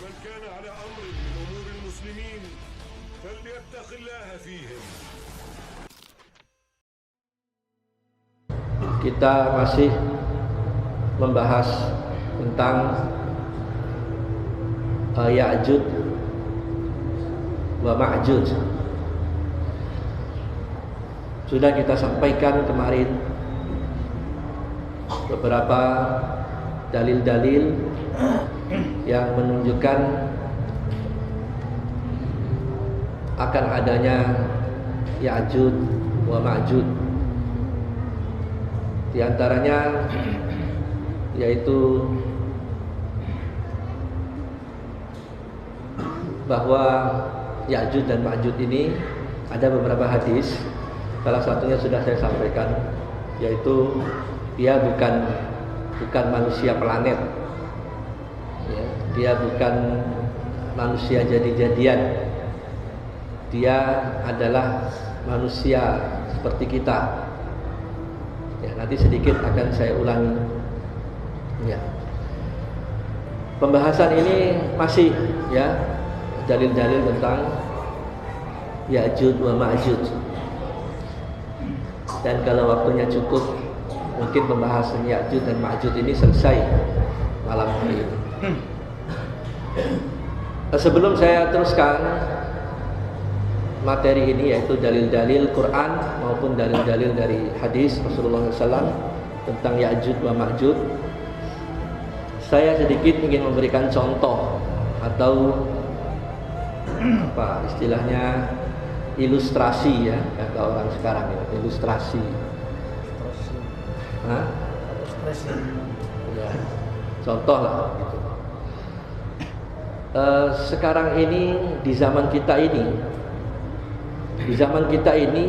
ومن كان على أمر من أمور المسلمين فليتق الله فيهم. Kita masih membahas tentang Ya'juj wa Ma'juj. Sudah kita sampaikan kemarin beberapa dalil-dalil yang menunjukkan akan adanya Ya'juj wa Ma'juj. Di antaranya yaitu bahwa Ya'juj dan Ma'juj ini ada beberapa hadis. Salah satunya sudah saya sampaikan, yaitu dia bukan manusia planet, ya, dia bukan manusia jadi-jadian. Dia adalah manusia seperti kita. Ya, nanti sedikit akan saya ulangi. Ya. Pembahasan ini masih ya dalil-dalil tentang Ya'juj wa Ma'juj. Dan kalau waktunya cukup, mungkin pembahasan Ya'juj dan Ma'juj ini selesai malam hari ini. Sebelum saya teruskan materi ini, yaitu dalil-dalil Quran maupun dalil-dalil dari hadis Rasulullah SAW tentang Ya'juj wa Ma'juj, saya sedikit ingin memberikan contoh atau apa istilahnya, ilustrasi ya, kata orang sekarang ya, ilustrasi. Hah? Ya, contoh lah gitu. Sekarang ini di zaman kita ini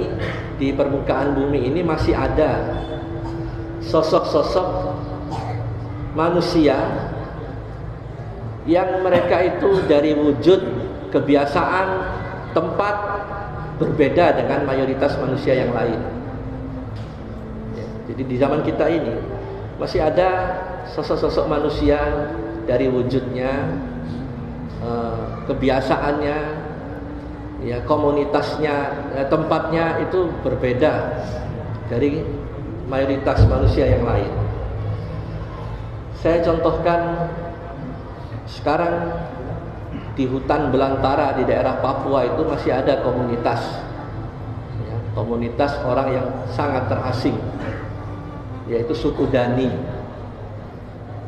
di permukaan bumi ini masih ada sosok-sosok manusia yang mereka itu dari wujud, kebiasaan, tempat berbeda dengan mayoritas manusia yang lain. Ya, jadi di zaman kita ini masih ada sosok-sosok manusia dari wujudnya, kebiasaannya, ya, komunitasnya, tempatnya itu berbeda dari mayoritas manusia yang lain. Saya contohkan sekarang di hutan belantara di daerah Papua itu masih ada komunitas, ya, komunitas orang yang sangat terasing, yaitu suku Dani,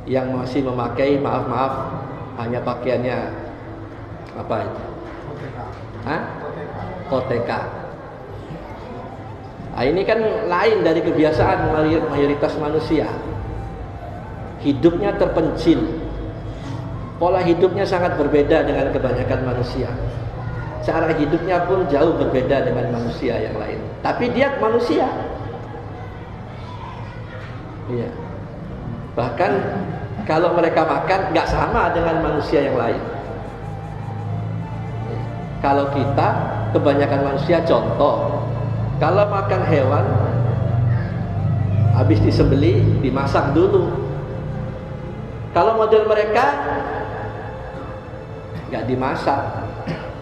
yang masih memakai, maaf hanya pakaiannya apa itu? Koteka. Nah, ini kan lain dari kebiasaan mayoritas manusia. Hidupnya terpencil, pola hidupnya sangat berbeda dengan kebanyakan manusia. Cara hidupnya pun jauh berbeda dengan manusia yang lain. Tapi dia manusia. Iya. Bahkan kalau mereka makan nggak sama dengan manusia yang lain. Kalau kita kebanyakan manusia, contoh, kalau makan hewan habis disembelih dimasak dulu. Kalau model mereka nggak dimasak,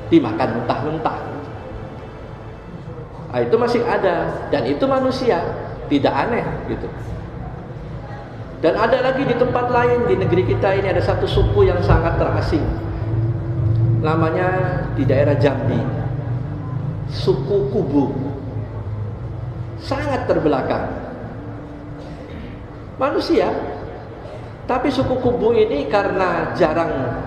dimakan mentah-mentah. Nah, itu masih ada, dan itu manusia, tidak aneh gitu. Dan ada lagi di tempat lain di negeri kita ini ada satu suku yang sangat terasing. Namanya di daerah Jambi, suku Kubu. Sangat terbelakang. Manusia, tapi suku Kubu ini karena jarang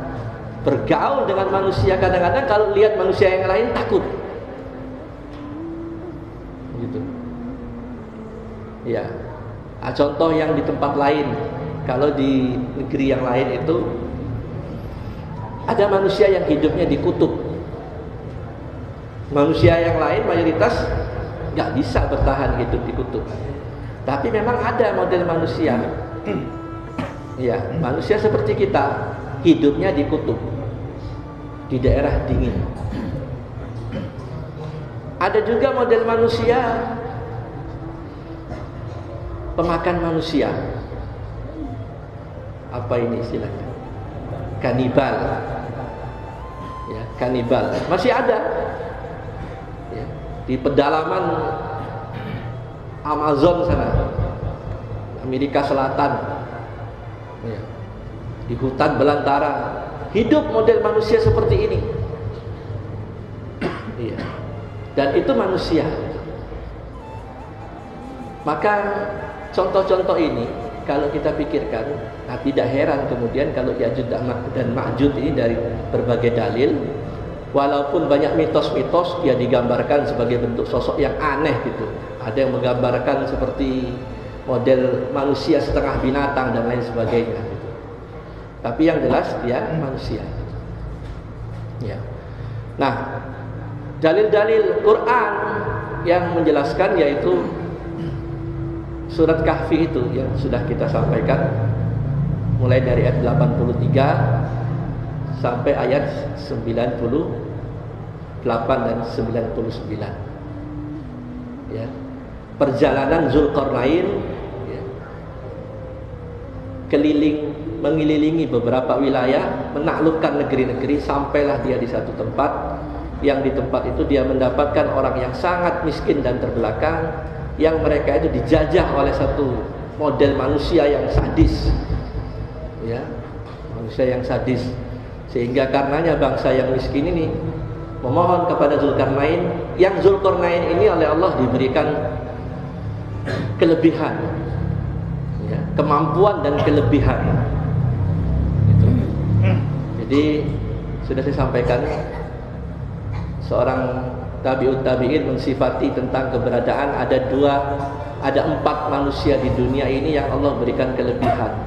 bergaul dengan manusia, kadang-kadang kalau lihat manusia yang lain takut. Gitu. Ya. Nah, contoh yang di tempat lain, kalau di negeri yang lain itu ada manusia yang hidupnya di kutub. Manusia yang lain mayoritas nggak bisa bertahan hidup di kutub. Tapi memang ada model manusia, ya, manusia seperti kita, hidupnya di kutub, di daerah dingin. Ada juga model manusia pemakan manusia. Apa ini istilahnya? Kanibal. ya, kanibal masih ada ya, di pedalaman Amazon sana, Amerika Selatan ya, di hutan belantara hidup model manusia seperti ini ya. Dan itu manusia. Maka contoh-contoh ini kalau kita pikirkan, nah tidak heran kemudian kalau Ya'juj dan Ma'juj ini dari berbagai dalil, walaupun banyak mitos-mitos, dia digambarkan sebagai bentuk sosok yang aneh gitu. Ada yang menggambarkan seperti model manusia setengah binatang dan lain sebagainya gitu. Tapi yang jelas dia manusia. Ya. Nah, dalil-dalil Quran yang menjelaskan yaitu surat Kahfi itu yang sudah kita sampaikan, mulai dari ayat 83 sampai ayat 98 dan 99 ya. Perjalanan Zulkarnain ya, mengelilingi beberapa wilayah, menaklukkan negeri-negeri, sampailah dia di satu tempat, yang di tempat itu dia mendapatkan orang yang sangat miskin dan terbelakang, yang mereka itu dijajah oleh satu model manusia yang sadis ya, manusia yang sadis, sehingga karenanya bangsa yang miskin ini memohon kepada Zulkarnain, yang Zulkarnain ini oleh Allah diberikan kelebihan ya, kemampuan dan kelebihan gitu. Jadi sudah saya sampaikan, seorang tabi'ut tabi'in mensifati tentang keberadaan ada 4 manusia di dunia ini yang Allah berikan kelebihan.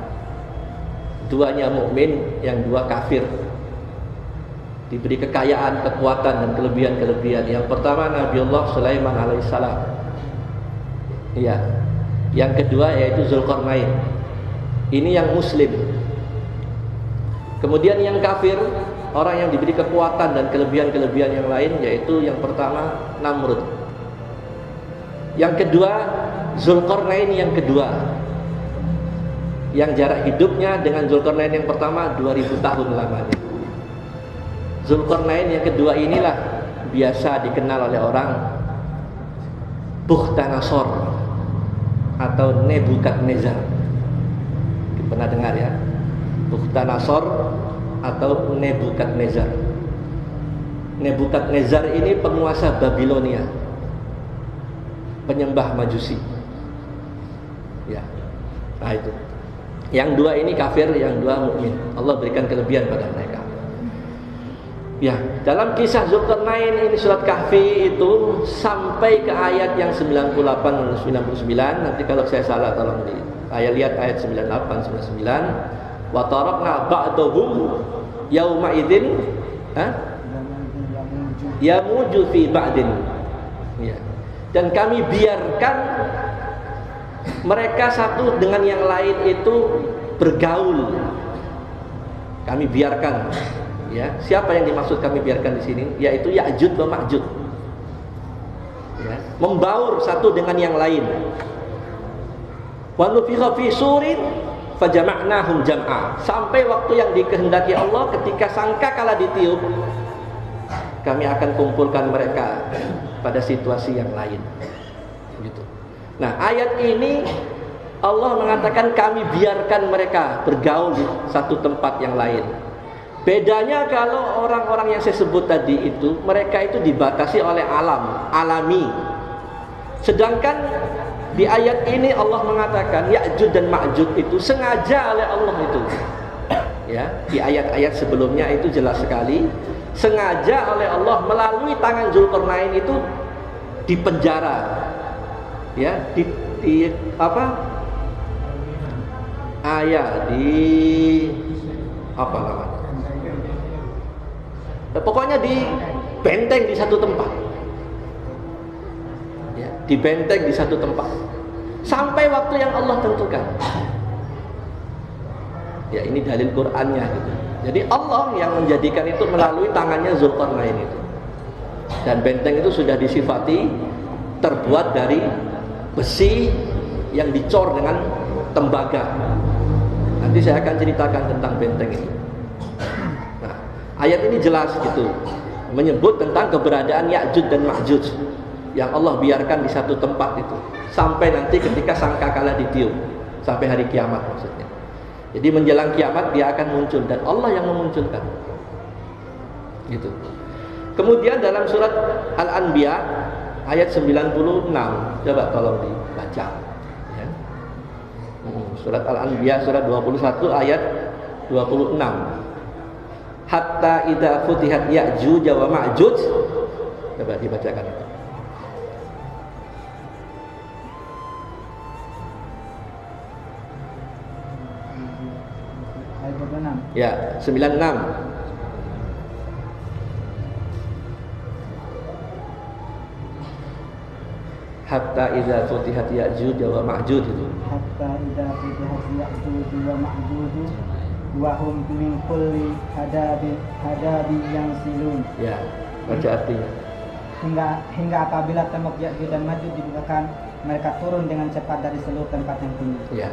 2-nya mukmin, yang 2 kafir. Diberi kekayaan, kekuatan dan kelebihan-kelebihan. Yang pertama Nabiullah Sulaiman alaihissalam. Iya. Yang kedua yaitu Zulkarnain. Ini yang muslim. Kemudian yang kafir, orang yang diberi kekuatan dan kelebihan-kelebihan yang lain, yaitu yang pertama Namrud, yang kedua Zulkarnain, yang kedua, yang jarak hidupnya dengan Zulkarnain yang pertama 2000 tahun lamanya. Zulkarnain yang kedua inilah biasa dikenal oleh orang Bukhtanasor atau Nebukadnezar. Pernah dengar ya? Bukhtanasor atau Nebukadnezar. Nebukadnezar ini penguasa Babilonia, penyembah Majusi. Ya. Nah itu. Yang 2 ini kafir, yang 2 mukmin. Allah berikan kelebihan pada mereka. Ya, dalam kisah Zulkarnain ini surat Kahfi itu sampai ke ayat yang 98 dan 99. Nanti kalau saya salah tolong di lihat ayat 98 99. Wa tarakna ba'dahum yauma idzin yamuju fi ba'din. Ya. Dan kami biarkan mereka satu dengan yang lain itu bergaul. Kami biarkan. Ya, siapa yang dimaksud kami biarkan di sini? Yaitu Ya'juj wa Ma'juj. Ya, membaur satu dengan yang lain. Wa nufikha fi surin fajama'nahum jam'a. Sampai waktu yang dikehendaki Allah, ketika sangkakala ditiup, kami akan kumpulkan mereka pada situasi yang lain. Gitu. Nah, ayat ini Allah mengatakan kami biarkan mereka bergaul di satu tempat yang lain. Bedanya kalau orang-orang yang saya sebut tadi itu, mereka itu dibatasi oleh alami. Sedangkan di ayat ini Allah mengatakan Ya'juj dan Ma'juj itu sengaja oleh Allah itu. Ya, di ayat-ayat sebelumnya itu jelas sekali, sengaja oleh Allah melalui tangan Zulkarnain itu dipenjara. Ya, di apa? Apa namanya? Pokoknya dibenteng di satu tempat. Ya, dibenteng di satu tempat sampai waktu yang Allah tentukan. Ya, ini dalil Qur'annya gitu. Jadi Allah yang menjadikan itu melalui tangannya Zulkarnain itu. Dan benteng itu sudah disifati terbuat dari besi yang dicor dengan tembaga. Nanti saya akan ceritakan tentang benteng ini. Nah, Ayat ini jelas gitu, menyebut tentang keberadaan Ya'juj dan Ma'juj yang Allah biarkan di satu tempat itu sampai nanti ketika sangkakala ditiup, sampai hari kiamat maksudnya. Jadi menjelang kiamat dia akan muncul dan Allah yang memunculkan. Gitu. Kemudian dalam surat Al-Anbiya ayat 96, coba tolong dibaca ya. Surat Al-Anbiya surat 21 ayat 26. Hatta idza futihat Ya'juj wa Ma'juj. Coba dibacakan. Ayat 26. Ya, 96. Hatta idza futihat Ya'juj wa Ma'juj itu. Hatta idza futihat Ya'juj wa Ma'juj wa hum min kulli hadabi yang silun. Ya, baca artinya. Hingga apabila tembok Ya'juj dan Ma'juj dibukakan, mereka turun dengan cepat dari seluruh tempat yang tinggi. Ya.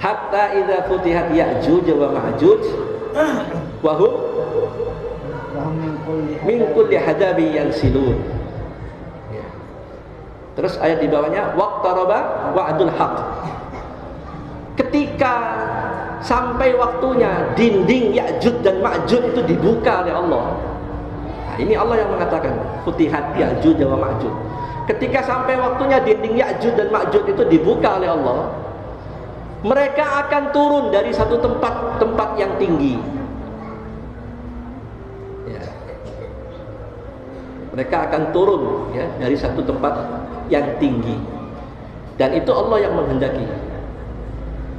Hatta idza futihat Ya'juj wa Ma'juj wa hum min kulli hadabi yang silun. Ya. Terus ayat di bawahnya waqtaraba wa'dul haq. Ketika sampai waktunya dinding Ya'juj dan Ma'juj itu dibuka oleh Allah. Nah, ini Allah yang mengatakan futihat Ya'juj wa Ma'juj. Ketika sampai waktunya dinding Ya'juj dan Ma'juj itu dibuka oleh Allah, mereka akan turun dari satu tempat yang tinggi. Ya. Mereka akan turun ya dari satu tempat yang tinggi. Dan itu Allah yang menghendaki.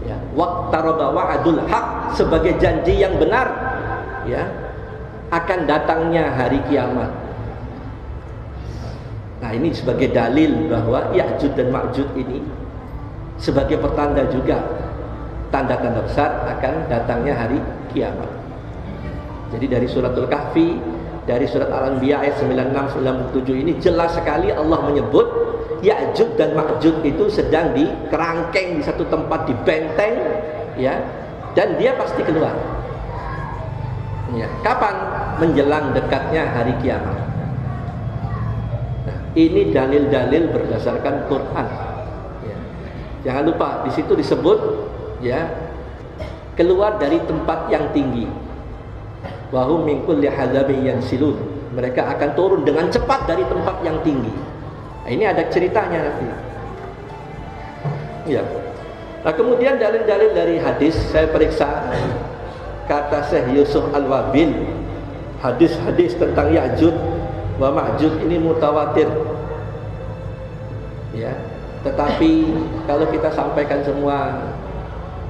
Ya, waqtaraba wa'dul haq, sebagai janji yang benar ya akan datangnya hari kiamat. Nah, ini sebagai dalil bahwa Ya'juj dan Ma'juj ini sebagai pertanda juga, tanda-tanda besar akan datangnya hari kiamat. Jadi dari suratul Kahfi, dari surat Al-Anbiya ayat 96-97 ini jelas sekali Allah menyebut Ya'juj dan Ma'juj itu sedang dikerangkeng di satu tempat, di benteng ya, dan dia pasti keluar ya. Kapan? Menjelang dekatnya hari kiamat. Nah, ini dalil-dalil berdasarkan Quran ya. Jangan lupa di situ disebut ya keluar dari tempat yang tinggi. Wa hum min kulli hadabin yansilun. Mereka akan turun dengan cepat dari tempat yang tinggi. Nah, ini ada ceritanya nanti. Ya. Nah, kemudian dalil-dalil dari hadis saya periksa, kata Syekh Yusuf Al-Wabil, hadis-hadis tentang Ya'juj wa Ma'juj ini mutawatir. Ya. Tetapi kalau kita sampaikan semua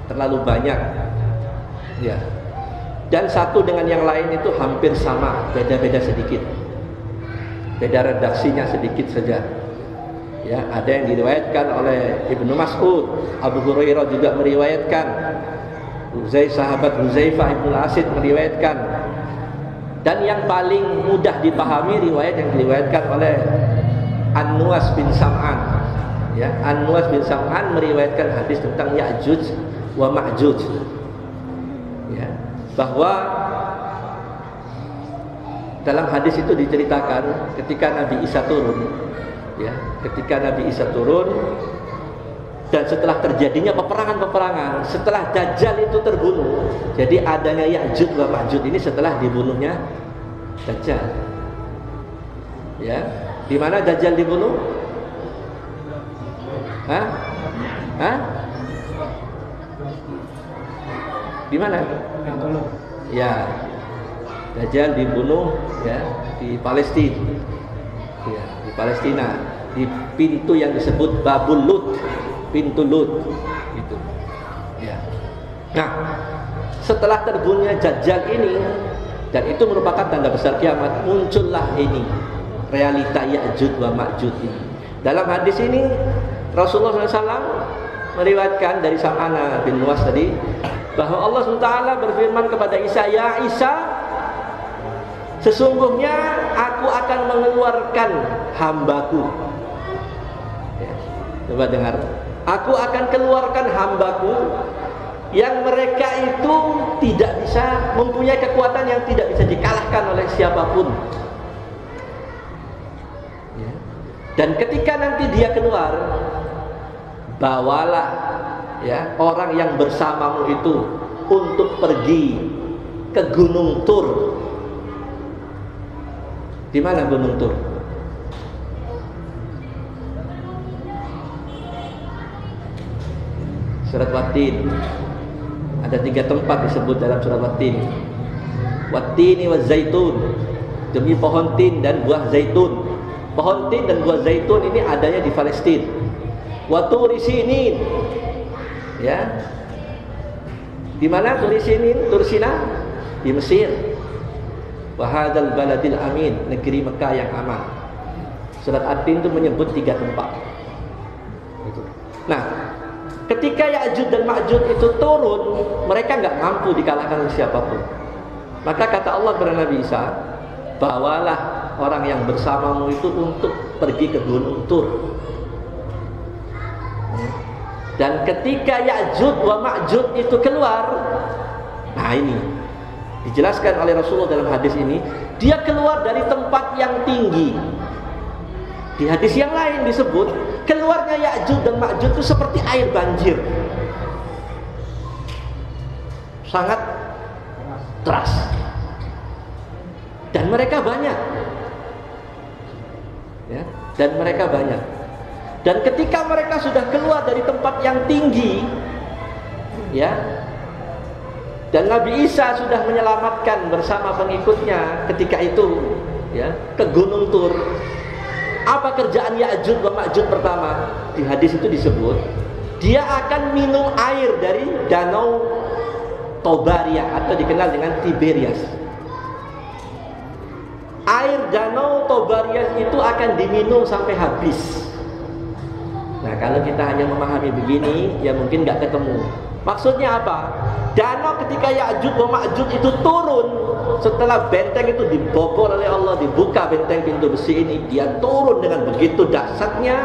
terlalu banyak. Ya. Dan satu dengan yang lain itu hampir sama, beda-beda sedikit. Beda redaksinya sedikit saja. Ya, ada yang diriwayatkan oleh Ibnu Mas'ud, Abu Hurairah juga meriwayatkan, sahabat Huzaifah Ibnu Asid meriwayatkan. Dan yang paling mudah dipahami riwayat yang diriwayatkan oleh An-Nuwas bin Sam'an. Ya, An-Nuwas bin Sam'an meriwayatkan hadis tentang Ya'juj wa Ma'juj. Ya, bahwa dalam hadis itu diceritakan ketika Nabi Isa turun, ya, ketika Nabi Isa turun dan setelah terjadinya peperangan-peperangan, setelah Dajjal itu terbunuh, jadi adanya Ya'juj wa Ma'juj ini setelah dibunuhnya Dajjal. Ya, di mana Dajjal dibunuh? Hah? Hah? Di mana? Ya, Dajjal dibunuh ya di Palestina. Ya, di Palestina, di pintu yang disebut Babul Lut, pintu Lut gitu. Ya. Nah, setelah terbunuhnya Dajjal ini, dan itu merupakan tanda besar kiamat, muncullah ini realita Ya'juj wa Ma'juj ini. Dalam hadis ini Rasulullah SAW meriwayatkan dari Sam'ana bin Nuwas tadi bahwa Allah SWT berfirman kepada Isa, "Ya Isa, sesungguhnya aku akan mengeluarkan hambaku." Ya, coba dengar. Aku akan keluarkan hambaku yang mereka itu tidak bisa mempunyai kekuatan yang tidak bisa dikalahkan oleh siapapun. Ya. Dan ketika nanti dia keluar, bawalah ya orang yang bersamamu itu untuk pergi ke Gunung Tur. Di mana Gunung Tur? Surat Watin. Ada 3 tempat disebut dalam surat Watin. Wattini wa zaitun, demi pohon tin dan buah zaitun. Pohon tin dan buah zaitun ini adanya di Palestina. Wa turi sinin, ya. Di mana turi sinin? Tur Sina di Mesir. Wa hadzal baladil amin, negeri Mekah yang aman. Surat At-Tin itu menyebut 3 tempat. Nah, ketika Ya'juj dan Ma'juj itu turun, mereka nggak mampu dikalahkan oleh siapapun. Maka kata Allah kepada Nabi Isa, bawalah orang yang bersamamu itu untuk pergi ke Gunung Tur. Dan ketika Ya'juj wa Ma'juj itu keluar, nah ini dijelaskan oleh Rasulullah dalam hadis ini, dia keluar dari tempat yang tinggi. Di hadis yang lain disebut keluarnya Ya'juj dan Ma'juj itu seperti air banjir, sangat deras, dan mereka banyak, ya, dan mereka banyak. Dan ketika mereka sudah keluar dari tempat yang tinggi, ya, dan Nabi Isa sudah menyelamatkan bersama pengikutnya ketika itu, ya, ke Gunung Tur. Apa kerjaan Ya'juj wa Ma'juj pertama? Di hadis itu disebut dia akan minum air dari danau Tobaria atau dikenal dengan Tiberias. Air danau Tobarias itu akan diminum sampai habis. Nah, kalau kita hanya memahami begini, ya mungkin nggak ketemu. Maksudnya apa? Danau ketika Ya'juj wa Ma'juj itu turun, setelah benteng itu dibobol oleh Allah, dibuka benteng pintu besi ini, dia turun dengan begitu dahsyatnya,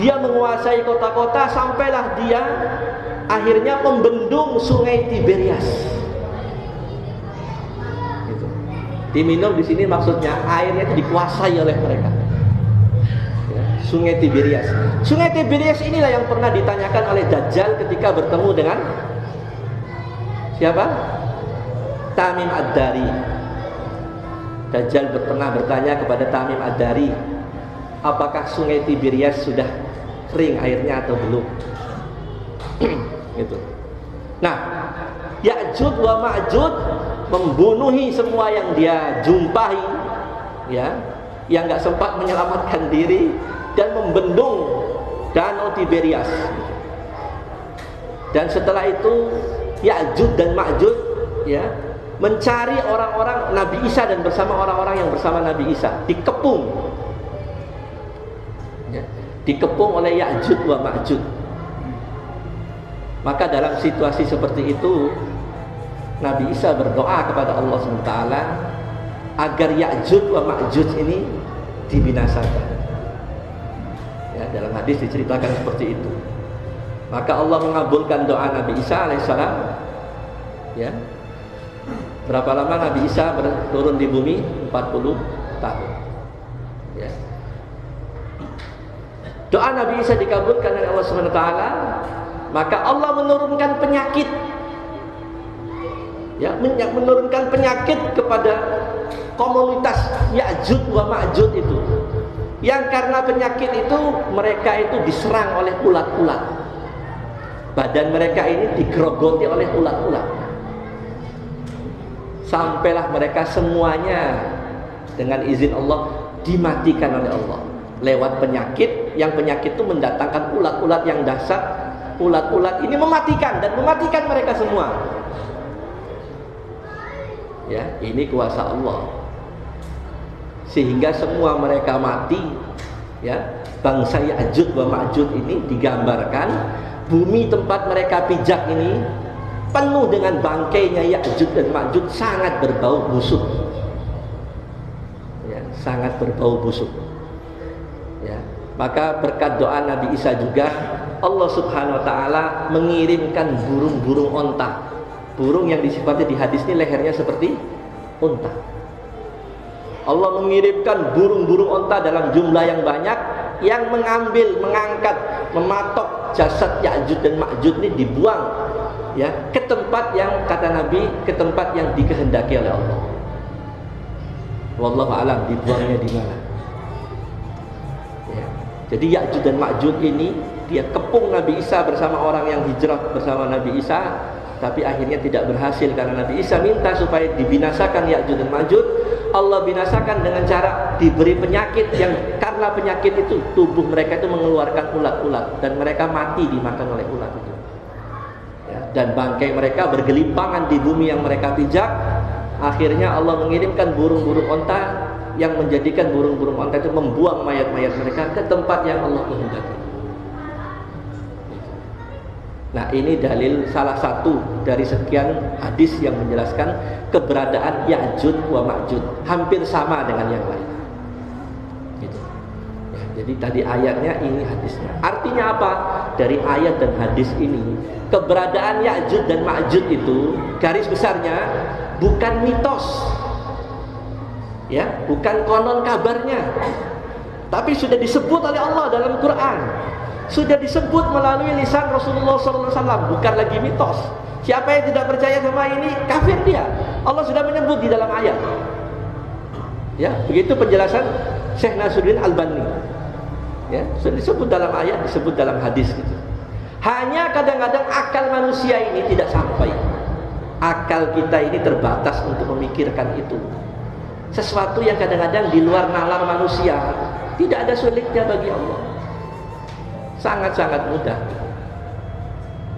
dia menguasai kota-kota, sampailah dia akhirnya membendung sungai Tiberias. Gitu. Diminum di sini maksudnya airnya itu dikuasai oleh mereka. Sungai Tiberias. Sungai Tiberias inilah yang pernah ditanyakan oleh Dajjal ketika bertemu dengan siapa? Tamim Ad-Dari. Dajjal pernah bertanya kepada Tamim Ad-Dari, apakah Sungai Tiberias sudah kering airnya atau belum? Gitu. Nah, Ya'juj wa Ma'juj membunuhi semua yang dia jumpai, ya, yang nggak sempat menyelamatkan diri, dan membendung danau Tiberias. Dan setelah itu Ya'juj dan Ma'juj, ya, mencari orang-orang Nabi Isa dan bersama orang-orang yang bersama Nabi Isa dikepung, ya, dikepung oleh Ya'juj wa Ma'juj. Maka dalam situasi seperti itu Nabi Isa berdoa kepada Allah SWT agar Ya'juj wa Ma'juj ini dibinasakan. Ya, dalam hadis diceritakan seperti itu. Maka Allah mengabulkan doa Nabi Isa alaihissalam. Ya. Berapa lama Nabi Isa turun di bumi? 40 tahun. Ya. Doa Nabi Isa dikabulkan oleh Allah SWT. Maka Allah menurunkan penyakit. Ya, menurunkan penyakit kepada komunitas Ya'juj wa Ma'juj itu. Yang karena penyakit itu mereka itu diserang oleh ulat-ulat. Badan mereka ini digerogoti oleh ulat-ulat. Sampailah mereka semuanya dengan izin Allah dimatikan oleh Allah lewat penyakit, yang penyakit itu mendatangkan ulat-ulat yang dahsyat. Ulat-ulat ini mematikan dan mematikan mereka semua. Ya, ini kuasa Allah. Sehingga semua mereka mati, ya. Bangsa Ya'juj wa Ma'juj ini digambarkan bumi tempat mereka pijak ini penuh dengan bangkainya Ya'juj dan Ma'juj, sangat berbau busuk, ya, sangat berbau busuk, ya. Maka berkat doa Nabi Isa juga Allah Subhanahu wa taala mengirimkan burung-burung onta. Burung yang disifati di hadis ini lehernya seperti unta. Allah mengirimkan burung-burung onta dalam jumlah yang banyak yang mengambil, mengangkat, mematok jasad Ya'juj dan Ma'juj ini dibuang ya ke tempat yang kata Nabi, ke tempat yang dikehendaki oleh Allah. Wallahu a'lam dibuangnya di mana. Ya. Jadi Ya'juj dan Ma'juj ini dia kepung Nabi Isa bersama orang yang hijrah bersama Nabi Isa, tapi akhirnya tidak berhasil karena Nabi Isa minta supaya dibinasakan Ya'juj dan Ma'juj. Allah binasakan dengan cara diberi penyakit yang karena penyakit itu tubuh mereka itu mengeluarkan ulat-ulat dan mereka mati dimakan oleh ulat itu. Ya, dan bangkai mereka bergelimpangan di bumi yang mereka pijak. Akhirnya Allah mengirimkan burung-burung onta yang menjadikan burung-burung onta itu membuang mayat-mayat mereka ke tempat yang Allah kehendaki. Nah, ini dalil salah satu dari sekian hadis yang menjelaskan keberadaan Ya'juj wa Ma'juj, hampir sama dengan yang lain. Gitu. Ya, jadi tadi ayatnya, ini hadisnya. Artinya apa? Dari ayat dan hadis ini, keberadaan Ya'juj dan Ma'juj itu garis besarnya bukan mitos, ya, bukan konon kabarnya, tapi sudah disebut oleh Allah dalam Quran. Sudah disebut melalui lisan Rasulullah SAW, bukan lagi mitos. Siapa yang tidak percaya sama ini kafir dia. Allah sudah menyebut di dalam ayat. Ya, begitu penjelasan Syekh Nasruddin Albani. Ya, sudah disebut dalam ayat, disebut dalam hadis gitu. Hanya kadang-kadang akal manusia ini tidak sampai. Akal kita ini terbatas untuk memikirkan itu. Sesuatu yang kadang-kadang di luar nalar manusia, tidak ada sulitnya bagi Allah. Sangat-sangat mudah,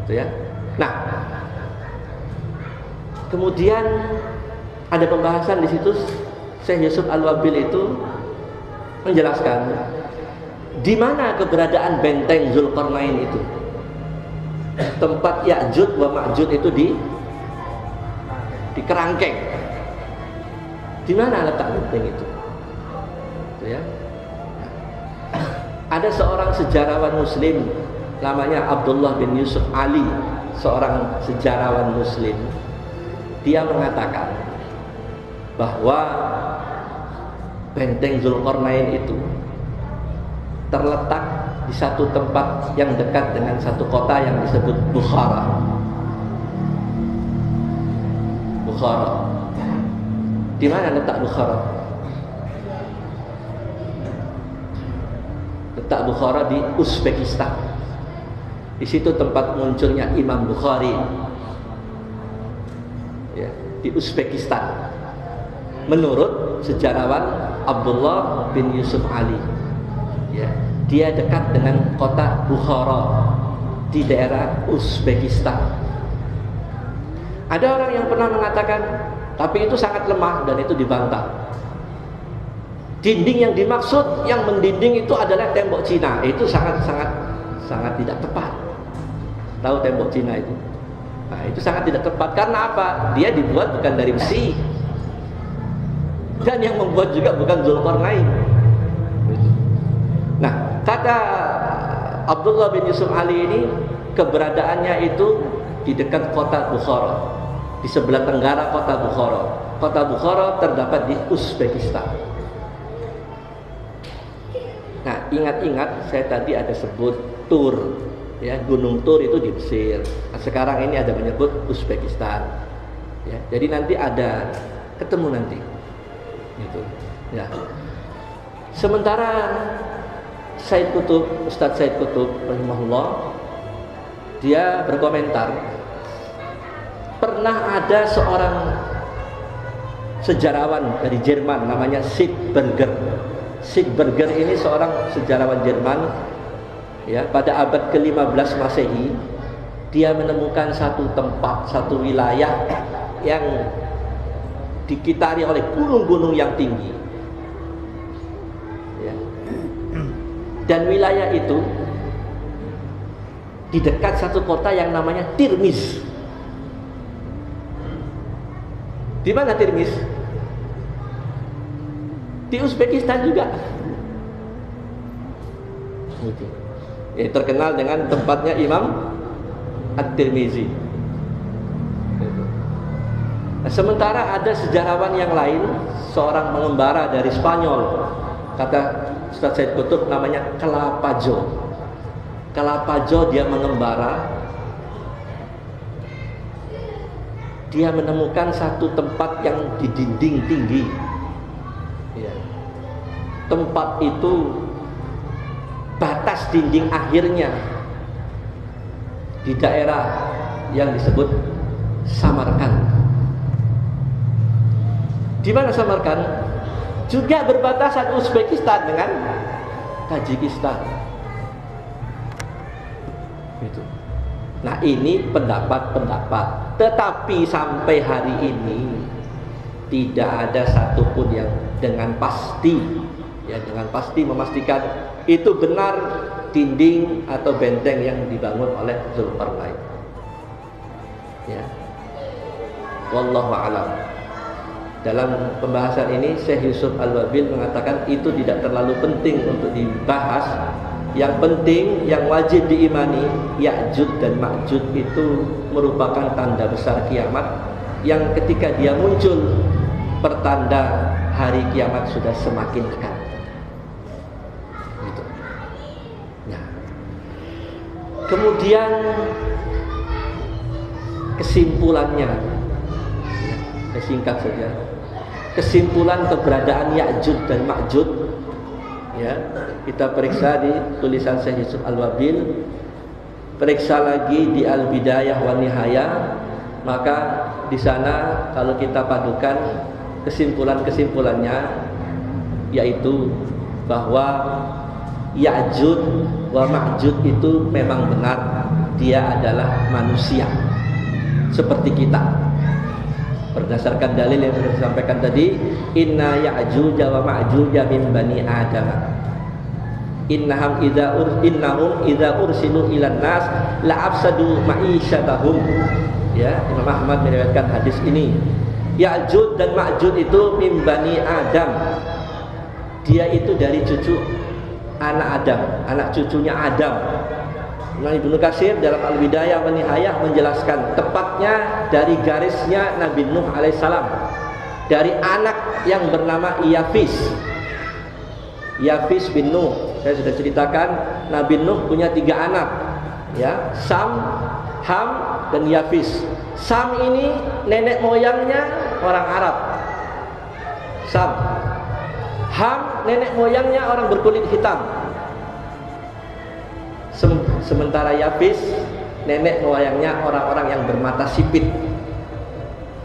gitu ya. Nah, kemudian ada pembahasan di situ. Syekh Yusuf Al-Wabil itu menjelaskan di mana keberadaan benteng Zulkarnain itu. Tempat Ya'juj wa Ma'juj itu di kerangkeng. Di mana letak benteng itu? Gitu ya. Ada seorang sejarawan muslim namanya Abdullah bin Yusuf Ali, seorang sejarawan muslim. Dia mengatakan bahwa benteng Zulkarnain itu terletak di satu tempat yang dekat dengan satu kota yang disebut Bukhara. Bukhara. Di mana letak Bukhara? Letak Bukhara di Uzbekistan. Di situ tempat munculnya Imam Bukhari. Ya, di Uzbekistan. Menurut sejarawan Abdullah bin Yusuf Ali. Ya, dia dekat dengan kota Bukhara di daerah Uzbekistan. Ada orang yang pernah mengatakan, tapi itu sangat lemah dan itu dibantah. Dinding yang dimaksud, yang mendinding itu adalah tembok Cina. Itu sangat tidak tepat. Tahu tembok Cina itu? Nah, itu sangat tidak tepat. Karena apa? Dia dibuat bukan dari besi. Dan yang membuat juga bukan Zulkarnain. Nah, kata Abdullah bin Yusuf Ali ini, keberadaannya itu di dekat kota Bukhara, di sebelah tenggara kota Bukhara. Kota Bukhara terdapat di Uzbekistan. Nah, ingat-ingat saya tadi ada sebut Tur, ya, Gunung Tur itu di Mesir. Nah, sekarang ini ada menyebut Uzbekistan. Ya, jadi nanti ada ketemu nanti, gitu. Ya. Sementara Ustadz Said Qutb rahimahullah, dia berkomentar, pernah ada seorang sejarawan dari Jerman namanya Siegberger. Siegberger ini seorang sejarawan Jerman, ya, pada abad ke-15 Masehi. Dia menemukan satu tempat, satu wilayah yang dikitari oleh gunung-gunung yang tinggi, ya. Dan wilayah itu di dekat satu kota yang namanya Tirmiz. Di mana Tirmiz? Di Uzbekistan juga. terkenal dengan tempatnya Imam At-Tirmizi. Nah, sementara ada sejarawan yang lain, seorang pengembara dari Spanyol, kata Ustaz Said Qutb, namanya Kalapajo. Kalapajo dia mengembara, dia menemukan satu tempat yang di dinding tinggi. Ya. Tempat itu batas dinding akhirnya di daerah yang disebut Samarkand. Di mana Samarkand? Juga berbatasan Uzbekistan dengan Tajikistan. Gitu. Nah, ini pendapat-pendapat, tetapi sampai hari ini tidak ada satupun yang dengan pasti, ya dengan pasti memastikan itu benar dinding atau benteng yang dibangun oleh Zulkarnain. Ya, wallahu a'lam. Dalam pembahasan ini Syekh Yusuf Al-Wabil mengatakan itu tidak terlalu penting untuk dibahas. Yang penting, yang wajib diimani, Ya'juj dan Ma'juj itu merupakan tanda besar kiamat yang ketika dia muncul, pertanda hari kiamat sudah semakin dekat. Gitu. Nah, kemudian kesimpulannya, saya singkat saja. Kesimpulan keberadaan Ya'juj dan Ma'juj, ya, kita periksa di tulisan Syekh Yusuf Al-Wabil, periksa lagi di Al-Bidayah wa Nihayah, maka di sana kalau kita padukan kesimpulan-kesimpulannya, yaitu bahwa Ya'juj wa Ma'juj itu memang benar, dia adalah manusia seperti kita. Berdasarkan dalil yang sudah disampaikan tadi, inna Ya'juj wa Ma'juj min bani Adam. Innahum idza ursilu ilan nas la'afsadu ma'isyatahum. Ya, Imam Ahmad meriwayatkan hadis ini. Ya'juj dan Ma'juj itu min bani Adam. Dia itu dari cucu anak Adam, anak cucunya Adam. Imam Ibnu Katsir dalam Al-Bidayah wa Nihayah menjelaskan tepatnya dari garisnya Nabi Nuh alaihissalam, dari anak yang bernama Yafis. Yafis bin Nuh. Saya sudah ceritakan Nabi Nuh punya 3 anak, ya, Sam, Ham, dan Yafis. Sam ini nenek moyangnya orang Arab. Sam. Ham nenek moyangnya orang berkulit hitam. Sementara Yafis nenek moyangnya orang-orang yang bermata sipit,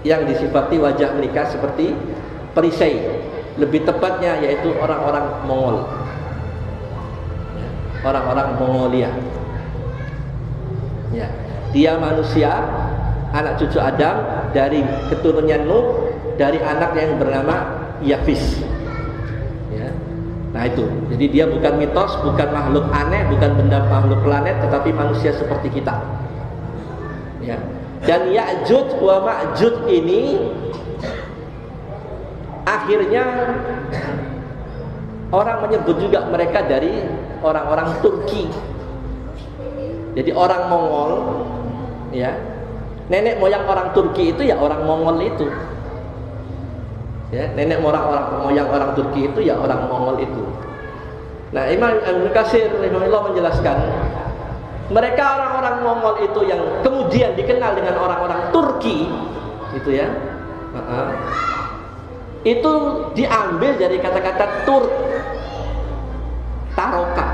yang disifati wajah mereka seperti perisai, lebih tepatnya yaitu orang-orang Mongol, orang-orang Mongolia. Ya, dia manusia, anak cucu Adam dari keturunan Nuh, dari anak yang bernama Yafis. Nah itu, jadi dia bukan mitos, bukan makhluk aneh, bukan benda makhluk planet, tetapi manusia seperti kita. Ya. Dan Ya'juj wa Ma'juj ini akhirnya orang menyebut juga mereka dari orang-orang Turki. Jadi orang Mongol, ya, nenek moyang orang Turki itu ya orang Mongol itu. Ya, nenek moyang orang Turki itu ya orang Mongol itu. Nah, Imam Ibnu Katsir rahimahullah menjelaskan, mereka orang-orang Mongol itu yang kemudian dikenal dengan orang-orang Turki, gitu ya. Itu diambil dari kata-kata Turk, Taroka.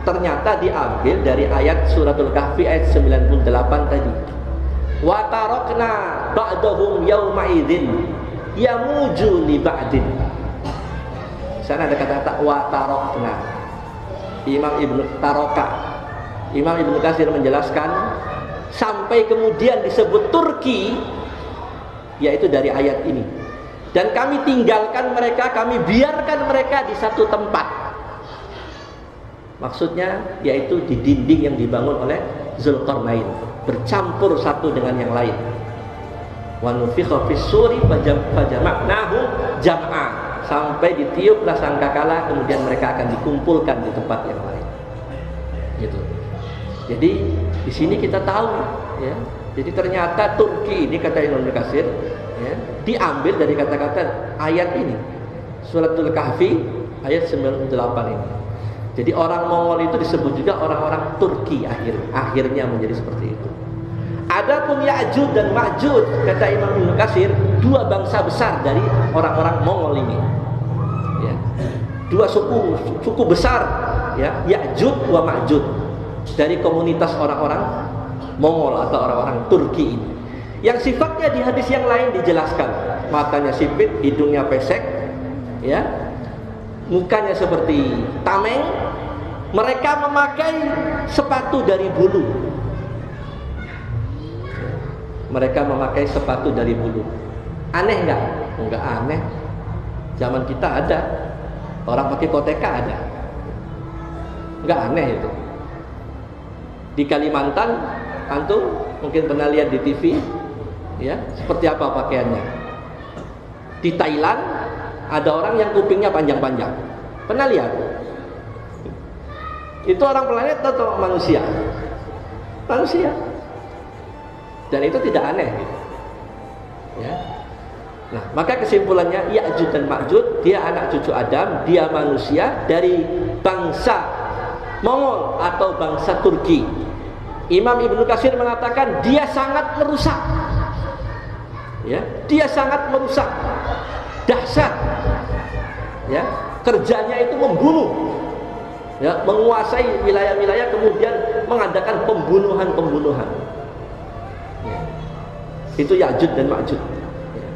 Ternyata diambil dari ayat Suratul Kahfi ayat 98 tadi. Wa tarokna ba'dahum yawma idzin yamuju li ba'din. Sana ada kata-kata wa tarokna. Imam Ibnu Taroka, Imam Ibnu Katsir menjelaskan sampai kemudian disebut Turki, yaitu dari ayat ini. Dan kami tinggalkan mereka, kami biarkan mereka di satu tempat. Maksudnya yaitu di dinding yang dibangun oleh Zulkarnain, bercampur satu dengan yang lain. Wa nufikha fis suri fajama'nahu jam'a, sampai ditiuplah sangkakala, kemudian mereka akan dikumpulkan di tempat yang lain. gitu. Jadi di sini kita tahu, ya. Jadi ternyata Turki ini kata Ibnu Katsir, ya, diambil dari kata-kata ayat ini, Suratul Kahfi ayat 98 ini. Jadi orang Mongol itu disebut juga orang-orang Turki akhirnya menjadi seperti itu. Adapun Ya'juj dan Ma'juj kata Imam Ibnu Katsir, dua bangsa besar dari orang-orang Mongol ini. Ya. Dua suku besar, ya, Ya'juj wa Ma'juj dari komunitas orang-orang Mongol atau orang-orang Turki ini. Yang sifatnya di hadis yang lain dijelaskan, matanya sipit, hidungnya pesek, ya, mukanya seperti tameng. Mereka memakai sepatu dari bulu. Mereka memakai sepatu dari bulu. Aneh nggak? Enggak aneh. Zaman kita ada orang pakai koteka ada. Enggak aneh itu. Di Kalimantan, antum mungkin pernah lihat di TV, ya, seperti apa pakaiannya. Di Thailand ada orang yang kupingnya panjang-panjang. Pernah lihat? Itu orang planet atau manusia? Manusia. Dan itu tidak aneh, gitu. Ya. Nah, maka kesimpulannya Ya'juj dan Ma'juj, dia anak cucu Adam, dia manusia dari bangsa Mongol atau bangsa Turki. Imam Ibnu Katsir mengatakan dia sangat merusak. Ya, dia sangat merusak. Dahsyat. Ya, kerjanya itu membunuh. Ya, menguasai wilayah-wilayah kemudian mengadakan pembunuhan-pembunuhan. Ya. Itu Ya'juj dan Ma'juj. Ya.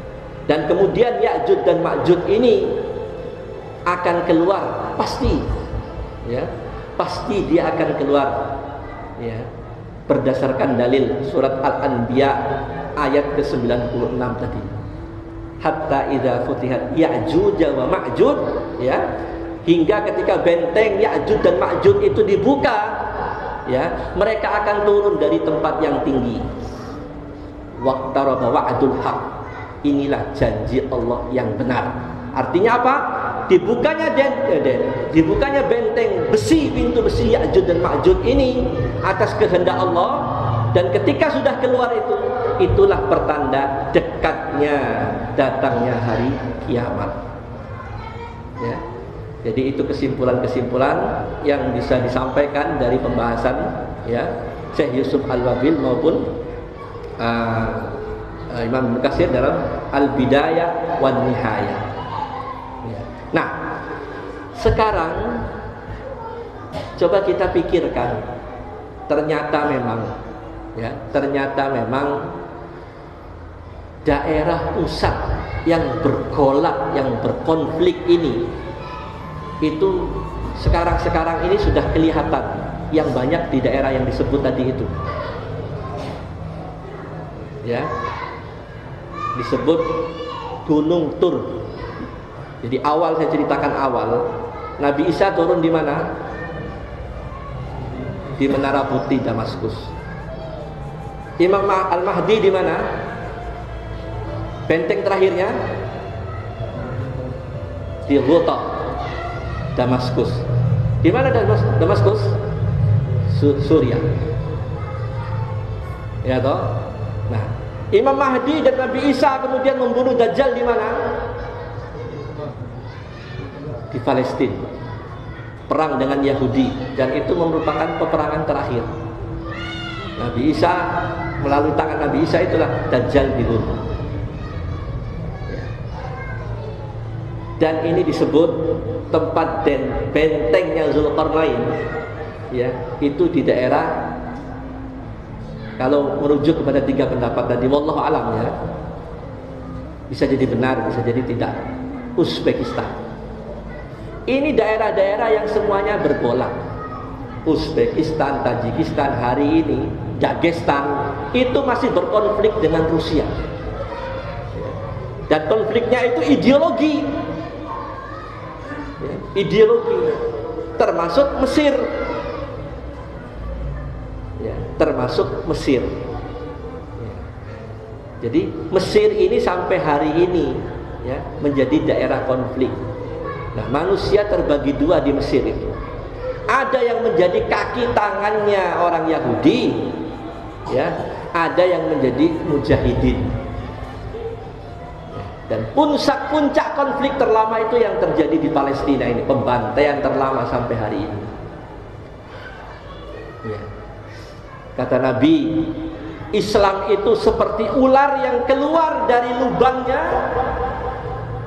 Dan kemudian Ya'juj dan Ma'juj ini akan keluar pasti. Ya. Pasti dia akan keluar. Ya. Berdasarkan dalil surat Al-Anbiya ayat ke-96 tadi. Hatta idza futihat Ya'juj wa Ma'juj, ya, hingga ketika benteng Ya'juj dan Ma'juj itu dibuka, ya, mereka akan turun dari tempat yang tinggi. Waqtaraba wa'dul haq. Inilah janji Allah yang benar. Artinya apa? Dibukanya benteng besi, pintu besi Ya'juj dan Ma'juj ini atas kehendak Allah, dan ketika sudah keluar itu, itulah pertanda dekatnya datangnya hari kiamat. Ya. Jadi itu kesimpulan-kesimpulan yang bisa disampaikan dari pembahasan, ya, Syekh Yusuf Al-Wabil maupun Imam Ibnu Katsir dalam Al-Bidayah wan Nihayah. Ya. Nah, sekarang coba kita pikirkan, ternyata memang daerah pusat yang bergolak, yang berkonflik ini, itu sekarang ini sudah kelihatan yang banyak di daerah yang disebut tadi itu, ya, disebut Gunung Tur. Jadi saya ceritakan Nabi Isa turun di mana? Di Menara Putih Damaskus. Imam Al-Mahdi di mana? Benteng terakhirnya di Ghouta, Damaskus. Di mana Damaskus? Suriah. Ya toh? Nah, Imam Mahdi dan Nabi Isa kemudian membunuh Dajjal di mana? Di Palestina. Perang dengan Yahudi, dan itu merupakan peperangan terakhir. Nabi Isa, melalui tangan Nabi Isa itulah Dajjal dibunuh. Dan ini disebut tempat bentengnya Zulkarnain, ya, itu di daerah, kalau merujuk kepada 3 pendapat tadi, wallahu alam, ya, bisa jadi benar, bisa jadi tidak, Uzbekistan. Ini daerah-daerah yang semuanya bergolak. Uzbekistan, Tajikistan hari ini, Dagestan itu masih berkonflik dengan Rusia. Dan konfliknya itu ideologi. Ideologi, termasuk Mesir, ya, termasuk Mesir. Ya. Jadi Mesir ini sampai hari ini, ya, menjadi daerah konflik. Nah, manusia terbagi 2 di Mesir itu. Ada yang menjadi kaki tangannya orang Yahudi, ya, ada yang menjadi mujahidin. Dan puncak konflik terlama itu yang terjadi di Palestina ini, pembantaian terlama sampai hari ini. Ya. Kata Nabi, Islam itu seperti ular yang keluar dari lubangnya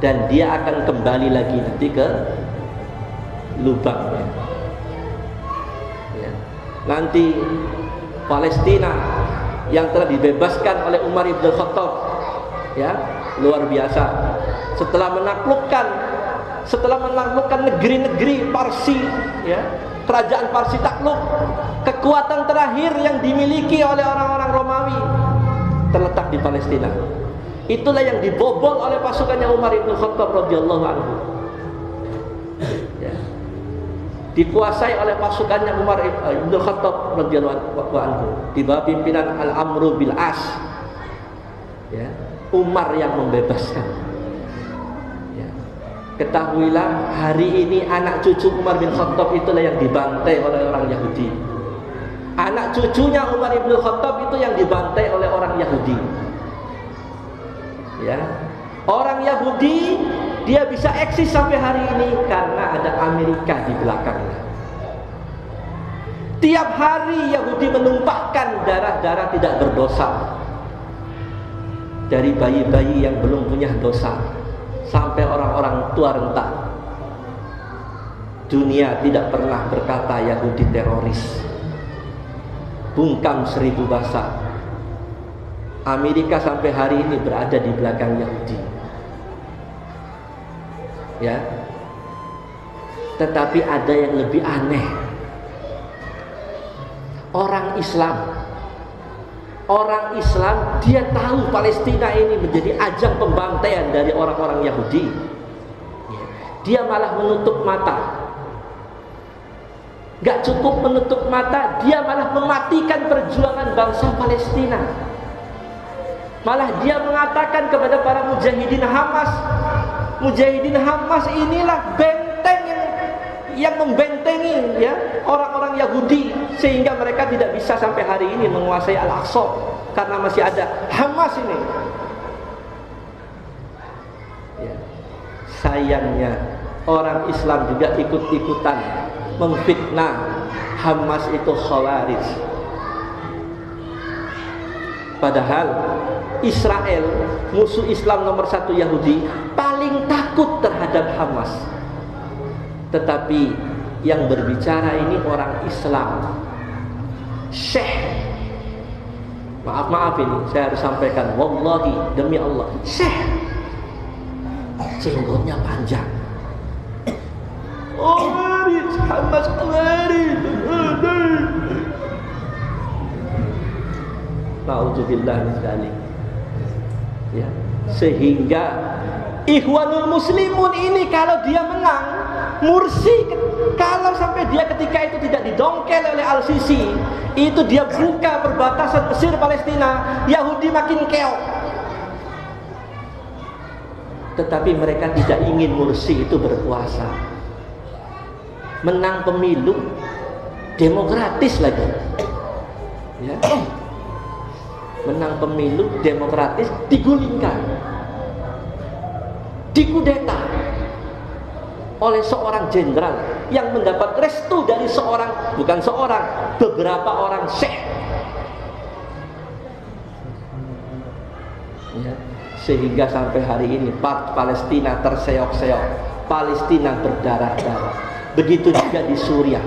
dan dia akan kembali lagi nanti ke lubangnya. Ya. Nanti Palestina yang telah dibebaskan oleh Umar ibn Khattab, ya, luar biasa. Setelah menaklukkan negeri-negeri Parsi, ya, kerajaan Parsi takluk, kekuatan terakhir yang dimiliki oleh orang-orang Romawi terletak di Palestina. Itulah yang dibobol oleh pasukannya Umar ibn Khattab radhiyallahu anhu. Ya. Dikuasai oleh pasukannya Umar ibn Khattab radhiyallahu anhu di bawah pimpinan Al-Amru bil As. Ya. Umar yang membebaskan. Ya. Ketahuilah, hari ini anak cucu Umar bin Khattab itulah yang dibantai oleh orang Yahudi. Anak cucunya Umar bin Khattab itu yang dibantai oleh orang Yahudi. Ya. Orang Yahudi dia bisa eksis sampai hari ini karena ada Amerika di belakangnya. Tiap hari Yahudi menumpahkan darah-darah tidak berdosa, dari bayi-bayi yang belum punya dosa sampai orang-orang tua renta. Dunia tidak pernah berkata Yahudi teroris. Bungkam 1000 bahasa. Amerika sampai hari ini berada di belakang Yahudi. Ya. Tetapi ada yang lebih aneh. Orang Islam dia tahu Palestina ini menjadi ajang pembantaian dari orang-orang Yahudi. Dia malah menutup mata. Gak cukup menutup mata, dia malah mematikan perjuangan bangsa Palestina. Malah dia mengatakan kepada para mujahidin Hamas, mujahidin Hamas inilah benteng yang membentengi, ya, orang-orang Yahudi sehingga mereka tidak bisa sampai hari ini menguasai Al-Aqsa karena masih ada Hamas ini. Ya. Sayangnya orang Islam juga ikut-ikutan memfitnah Hamas itu Khawarij. Padahal Israel, musuh Islam nomor 1 Yahudi, paling takut terhadap Hamas. Tetapi yang berbicara ini orang Islam, Syekh. Maaf ini saya harus sampaikan, wallahi demi Allah, Syekh jenggotnya panjang. Khawarij, Hamas Khawarij. Na'udzubillah min dzalik. Ya, sehingga Ikhwanul Muslimun ini kalau dia menang, Mursi kalau sampai dia ketika itu tidak didongkel oleh Al-Sisi, itu dia buka perbatasan Mesir Palestina, Yahudi makin keok. Tetapi mereka tidak ingin Mursi itu berkuasa. Menang pemilu demokratis lagi. Ya. Menang pemilu demokratis, digulingkan, dikudeta oleh seorang jenderal yang mendapat restu dari beberapa orang syekh. Ya. Sehingga sampai hari ini Palestina terseok-seok, Palestina berdarah-darah. Begitu juga di Suriah.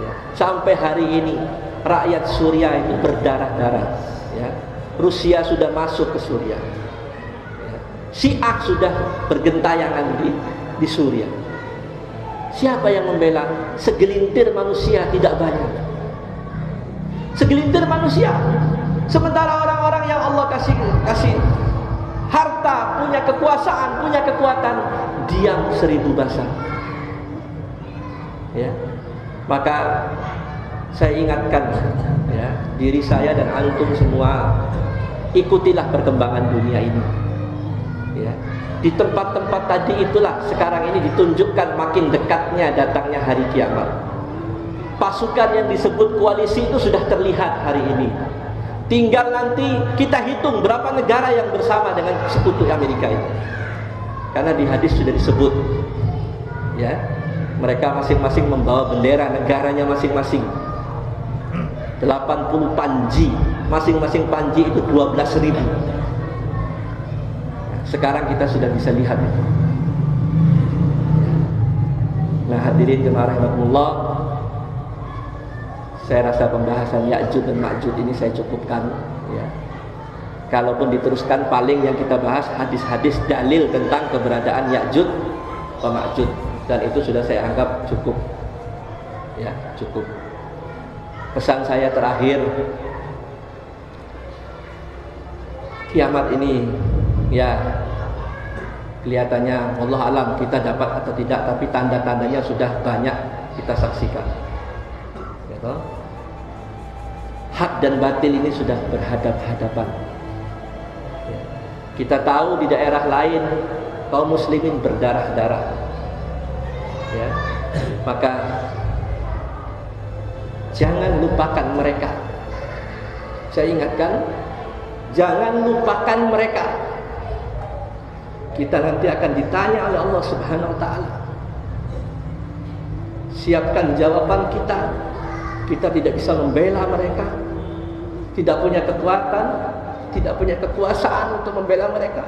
Ya. Sampai hari ini rakyat Suriah itu berdarah-darah. Ya. Rusia sudah masuk ke Suriah. Ya. Syiah sudah bergentayangan di Suriah. Siapa yang membela? Segelintir manusia, tidak banyak. Segelintir manusia. Sementara orang-orang yang Allah kasih harta, punya kekuasaan, punya kekuatan, diam 1000 bahasa. Ya. Maka saya ingatkan, ya, diri saya dan antum semua, ikutilah perkembangan dunia ini. Ya. Di tempat-tempat tadi itulah sekarang ini ditunjukkan makin dekatnya datangnya hari kiamat. pasukan yang disebut koalisi itu sudah terlihat hari ini. Tinggal nanti kita hitung berapa negara yang bersama dengan sekutu Amerika itu. Karena di hadis sudah disebut, ya, mereka masing-masing membawa bendera negaranya masing-masing. 80 panji, masing-masing panji itu 12.000. Sekarang kita sudah bisa lihat itu. Nah, hadirin jemaah rahimakumullah, saya rasa pembahasan Ya'juj dan Ma'juj ini saya cukupkan, ya. Kalaupun diteruskan, paling yang kita bahas hadis-hadis dalil tentang keberadaan Ya'juj dan Ma'juj, dan itu sudah saya anggap cukup, ya, cukup. Pesan saya terakhir, kiamat ini, ya, kelihatannya Allah alam kita dapat atau tidak, tapi tanda-tandanya sudah banyak kita saksikan, gitu. Hak dan batil ini sudah berhadap-hadapan, ya. Kita tahu di daerah lain kaum muslimin berdarah-darah, ya. Maka jangan lupakan mereka. Saya ingatkan, jangan lupakan mereka. Kita nanti akan ditanya oleh Allah Subhanahu wa ta'ala. Siapkan jawaban kita. Kita tidak bisa membela mereka, tidak punya kekuatan, tidak punya kekuasaan untuk membela mereka.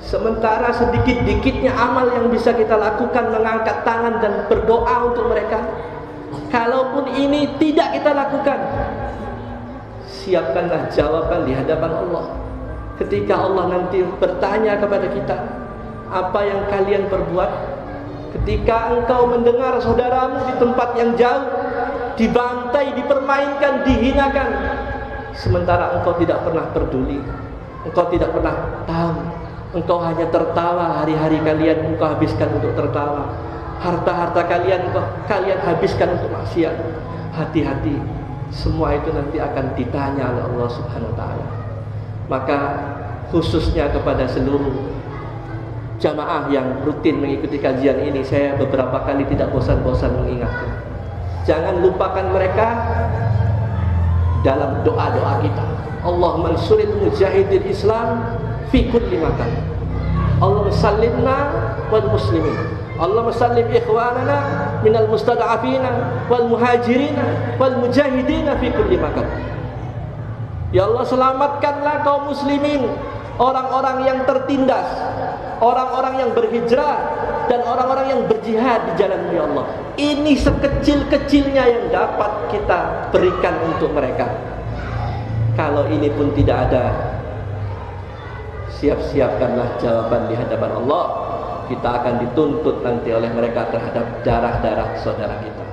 Sementara sedikit-dikitnya amal yang bisa kita lakukan, mengangkat tangan dan berdoa untuk mereka. Kalaupun ini tidak kita lakukan, siapkanlah jawaban di hadapan Allah. Ketika Allah nanti bertanya kepada kita, apa yang kalian perbuat? Ketika engkau mendengar saudaramu di tempat yang jauh dibantai, dipermainkan, dihinakan, sementara engkau tidak pernah peduli, engkau tidak pernah tahu, engkau hanya tertawa. Hari-hari kalian engkau habiskan untuk tertawa, harta-harta kalian kalian habiskan untuk maksiat. Hati-hati, semua itu nanti akan ditanya oleh Allah Subhanahu wa ta'ala. Maka khususnya kepada seluruh jamaah yang rutin mengikuti kajian ini, saya beberapa kali tidak bosan-bosan mengingatkan, jangan lupakan mereka dalam doa-doa kita. Allahumma ansuril mujahidil Islam fi kulli makan. Allahumma sallimna wal muslimin. Allahumma sallim ikhwanana minal mustad'afina wal muhajirina wal mujahidina fi kulli makan. Ya Allah, selamatkanlah kaum muslimin, orang-orang yang tertindas, orang-orang yang berhijrah, dan orang-orang yang berjihad di jalan-Mu ya Allah. Ini sekecil-kecilnya yang dapat kita berikan untuk mereka. Kalau ini pun tidak ada, siap-siapkanlah jawaban di hadapan Allah. Kita akan dituntut nanti oleh mereka terhadap darah-darah saudara kita.